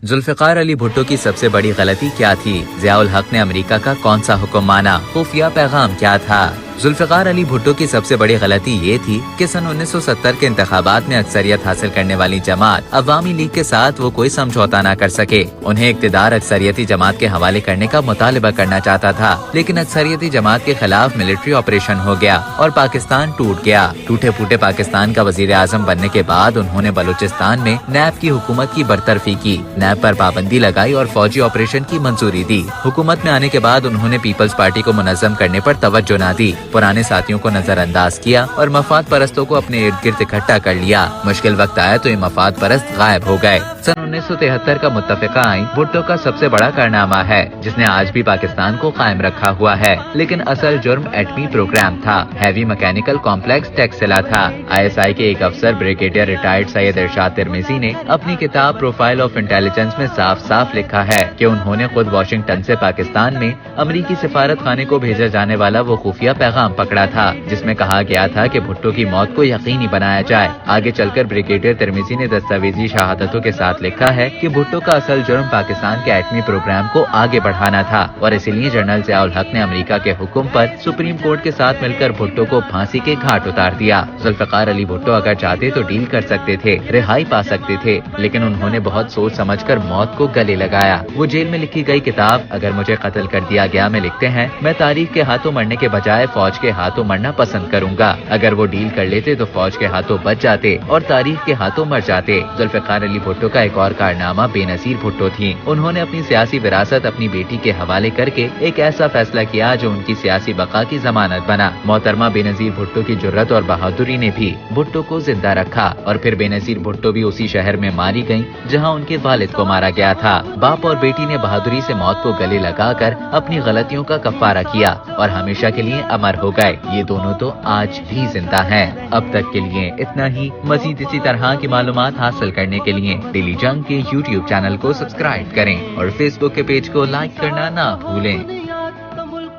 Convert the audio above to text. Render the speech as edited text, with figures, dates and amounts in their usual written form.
जुल्फ़िकार अली भुट्टो की सबसे बड़ी गलती क्या थी? ज़ियाउल हक ने अमेरिका का कौन सा हुक्म माना? खुफिया पैगाम क्या था? जुल्फ़िकार अली भुट्टो की सबसे बड़ी गलती ये थी कि सन 1970 के इंतखाबात में अक्सरियत हासिल करने वाली जमात अवामी लीग के साथ वो कोई समझौता न कर सके। उन्हें इक़्तिदार अक्सरियती जमात के हवाले करने का मुतालिबा करना चाहता था, लेकिन अक्सरियती जमात के खिलाफ मिलिट्री ऑपरेशन हो गया और पाकिस्तान टूट गया। टूटे फूटे पाकिस्तान का वज़ीर आज़म बनने के बाद उन्होंने बलूचिस्तान में नैब की हुकूमत की बरतरफी की, नैब पर पाबंदी लगाई और फौजी ऑपरेशन की मंजूरी दी। हुकूमत में आने के बाद उन्होंने पीपल्स पार्टी को मुनज़्ज़म करने पर तवज्जो न दी, पुराने साथियों को नजरअंदाज किया और मफाद परस्तों को अपने इर्द गिर्द इकट्ठा कर लिया। मुश्किल वक्त आया तो ये मफाद परस्त गायब हो गए। सन 1973 का मुत्तफ़िका आइन भुट्टो का सबसे बड़ा कारनामा है, जिसने आज भी पाकिस्तान को कायम रखा हुआ है, लेकिन असल जुर्म एटमी प्रोग्राम था, हैवी मैकेनिकल कॉम्प्लेक्स टेक्सिला था। ISI के एक अफसर ब्रिगेडियर रिटायर्ड सैयद इरशाद तिरमिजी ने अपनी किताब प्रोफाइल ऑफ इंटेलिजेंस में साफ साफ लिखा है कि उन्होंने खुद वाशिंगटन से पाकिस्तान में अमरीकी सिफारत खाने को भेजा जाने वाला वो खुफिया पैगाम पकड़ा था, जिसमें कहा गया था कि भुट्टो की मौत को यकीनी बनाया जाए। आगे चलकर ब्रिगेडियर तिरमिजी ने दस्तावेजी शहादतों के साथ लिखा है कि भुट्टो का असल जुर्म पाकिस्तान के एटमी प्रोग्राम को आगे बढ़ाना था और इसीलिए जनरल ज़ियाउल हक ने अमेरिका के हुक्म पर सुप्रीम कोर्ट के साथ मिलकर भुट्टो को फांसी के घाट उतार दिया। जुल्फ़िकार अली भुट्टो अगर चाहते तो डील कर सकते थे, रिहाई पा सकते थे, लेकिन उन्होंने बहुत सोच समझकर मौत को गले लगाया। वो जेल में लिखी गई किताब अगर मुझे कत्ल कर दिया गया में लिखते हैं, मैं तारीख के हाथों मरने के बजाय फौज के हाथों मरना पसंद करूंगा। अगर वो डील कर लेते तो फौज के हाथों बच जाते और तारीख के हाथों मर जाते। जुल्फ़िकार अली भुट्टो का एक और कारनामा बेनज़ीर भुट्टो थी। उन्होंने अपनी सियासी विरासत अपनी बेटी के हवाले करके एक ऐसा फैसला किया जो उनकी सियासी बका की जमानत बना। मोहतरमा बेनज़ीर भुट्टो की जुर्रत और बहादुरी ने भी भुट्टो को जिंदा रखा और फिर बेनज़ीर भुट्टो भी उसी शहर में मारी गयी जहाँ उनके वालिद को मारा गया था। बाप और बेटी ने बहादुरी से मौत को गले लगाकर अपनी गलतियों का कफ़ारा किया और हमेशा के लिए अमर हो गए। ये दोनों तो आज भी जिंदा हैं। अब तक के लिए इतना ही। मजीद इसी तरह की मालूमात हासिल करने के लिए डेली जंग के YouTube चैनल को सब्सक्राइब करें और Facebook के पेज को लाइक करना ना भूलें।